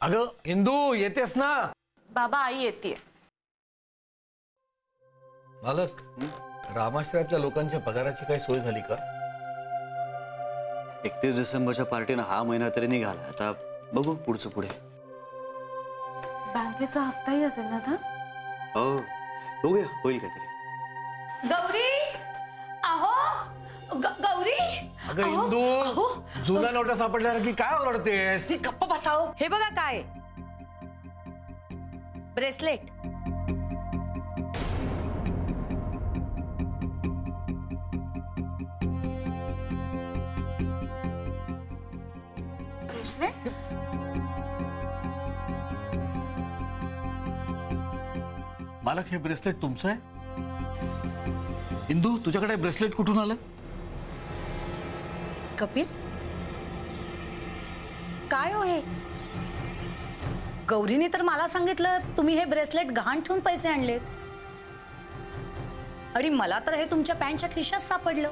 अगं इंदू येतेस ना? बाबा आई येते. मालक, रामाश्रयातल्या लोकांच्या पगाराची काही सोय झाली का? 31 डिसेंबरच्या पार्टीनं हा महिना तरी निघाला. आता बघू पुढचं पुढे. बँकेचा हप्ताही असेल ना आता? हो बघूया, होईल काहीतरी. गौरी अहो गौरी. अगं इंदू, जुना नोटा सापडल्या की काय ओरडतेस? गप्प बसाओ. हे बघा काय, ब्रेसलेट. ब्रेसलेट? मालक, हे ब्रेसलेट तुमचं आहे? इंदू, तुझ्याकडे ब्रेसलेट कुठून आलं? कपिल, काय हो हे? गौरीने तर मला सांगितलं तुम्ही हे ब्रेसलेट गहाण ठेवून पैसे आणलेत, आणि मला तर हे तुमच्या पॅन्टच्या खिशात सापडलं.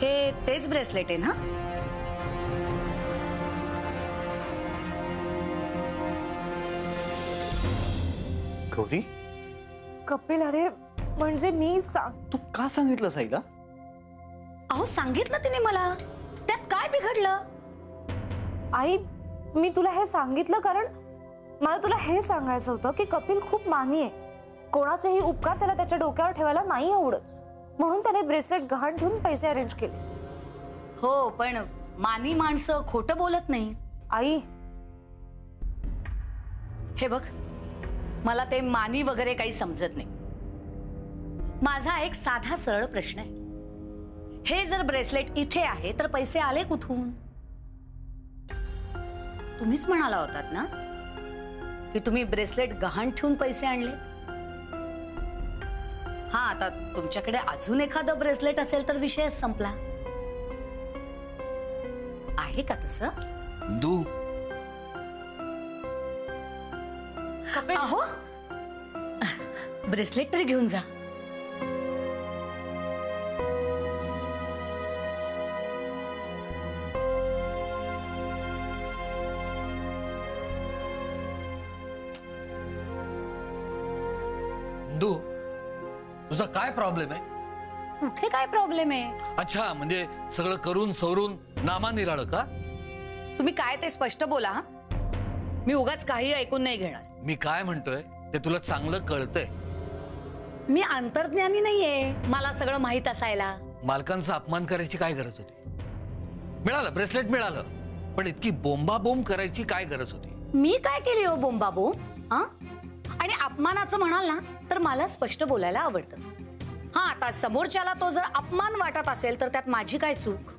हे तेच ब्रेसलेट आहे ना? गौरी, कपिल, अरे म्हणजे मी तू का सांगितलं साईला? अहो सांगितलं तिने मला, त्यात काय बिघडलं? आई, मी तुला हे सांगितलं कारण मला तुला हे सांगायचं होतं की कपिल खूप मानी आहे. कोणाचेही उपकार त्याला त्याच्या डोक्यावर ठेवायला नाही आवडत, म्हणून त्याने ब्रेसलेट गहाण ठेवून पैसे अरेंज केले. हो, पण मानी माणसं खोटं बोलत नाही. आई, हे बघ, मला ते मानी वगैरे काही समजत नाही. माझा एक साधा सरळ प्रश्न आहे. हे जर ब्रेसलेट इथे आहे तर पैसे आले कुठून? तुम्हीच म्हणाला होतात ना की तुम्ही ब्रेसलेट गहाण ठेवून पैसे आणलेत. हा, आता तुमच्याकडे अजून एखादं ब्रेसलेट असेल तर विषय संपला. आहे का तसं? इंदू, अहो, ब्रेसलेट तरी घेऊन जा. इंदू, तुझा काय प्रॉब्लेम आहे? कुठे काय प्रॉब्लेम आहे? अच्छा, म्हणजे सगळं करून सवरून नामा निराळं का? तुम्ही काय ते स्पष्ट बोला. हा, मी उगाच काही ऐकून नाही घेणार. मी काय म्हणतोय ते तुला चांगलं कळतंय. मी अंतर्ज्ञानी नाहीये, मला सगळं माहित असायला. मालकांचा अपमान करायची काय गरज होती? मिळालं, ब्रेसलेट मिळालं, पण इतकी बोंबाबोंब करायची काय गरज होती? मी काय केली हो बोंबाबोंब? हा, आणि अपमानाचं म्हणाल ना तर मला स्पष्ट बोलायला आवडतं. हा, आता समोरच्याला तो जर अपमान वाटत असेल तर त्यात माझी काय चूक?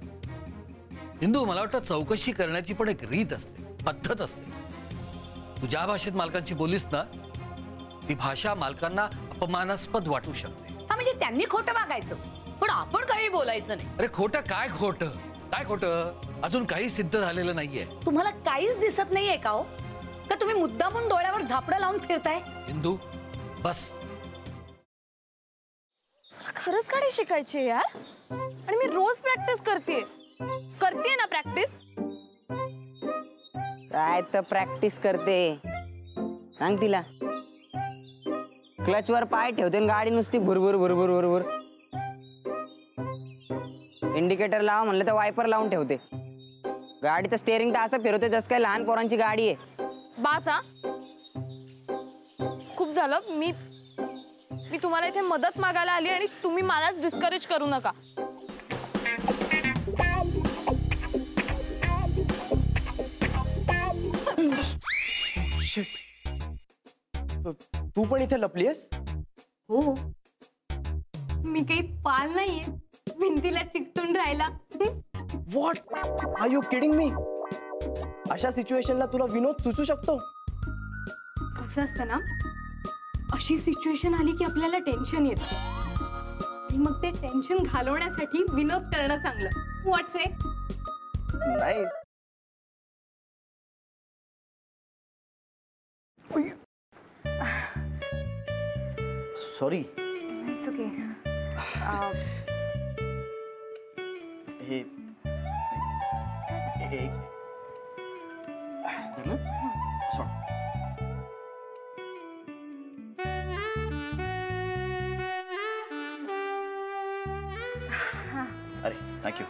इंदू, मला वाटतं चौकशी करण्याची पण एक रीत असते, पद्धत असते. तू ज्या भाषेत मालकांशी बोलीस ना, ती भाषा मालकांना अपमानास्पद वाटू शकते. हा, म्हणजे त्यांनी खोटं वागायचं पण आपण काही बोलायचं नाही. अरे खोटं काय खोटं? काय खोटं? अजून काही सिद्ध झालेलं नाहीये. तुम्हाला काहीच दिसत नाहीये का हो? का तुम्ही मुद्दामून डोळ्यावर झापडं लावून फिरताय? इंदू, बस. खरंच गाडी शिकायची यार, आणि मी रोज प्रॅक्टिस करते ना. प्रॅक्टिस काय तर प्रॅक्टिस करते, सांग तिला. क्लच वर पाय ठेवते आणि गाडी नुसती भुरभुर भुरभुर भुरभुर. इंडिकेटर लावा म्हणलं तर वायपर लावून ठेवते. गाडीचं स्टेअरिंग तर असं फिरवते जसं काय लहान पोरांची गाडी आहे. बास हा, खूप झालं. मी तुम्हाला इथे मदत मागायला आली आणि तुम्ही मलाच डिस्करेज करू नका. तू पण इथे लपलीयस? हो, मी काही पाल नाहीये भिंतीला चिकटून राहिला. What are you kidding me? अशा सिच्युएशनला तुला विनोद सुचू शकतो? कसं असतं ना, अशी सिच्युएशन आली की आपल्याला टेन्शन येतं, आणि मग ते टेन्शन घालवण्यासाठी विनोद करणं चांगलं. व्हॉट्स इट? नाही. सॉरी. It's okay. हे अरे थँक्यू.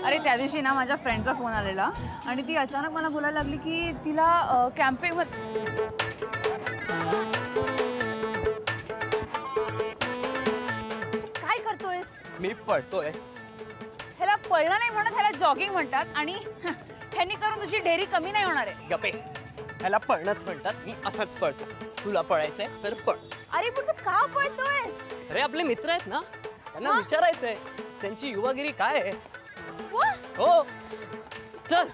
अरे त्या दिवशी ना माझ्या फ्रेंडचा फोन आलेला आणि ती अचानक मला बोलायला लागली की तिला कॅम्पिंग काय करतोयस? मी पळतोय. ह्याला पळणं नाही म्हणत, ह्याला जॉगिंग म्हणतात आणि ह्यांनी करून तुझी डेअरी कमी नाही होणार आहे. गपे, ह्याला पळणंच म्हणतात. मी असंच पळतो. तुला पळायचंय तर पळ. अरे पण तू का पळतोयस? अरे आपले मित्र आहेत ना, त्यांना विचारायचंय त्यांची युवागिरी काय आहे. वा, हो चल.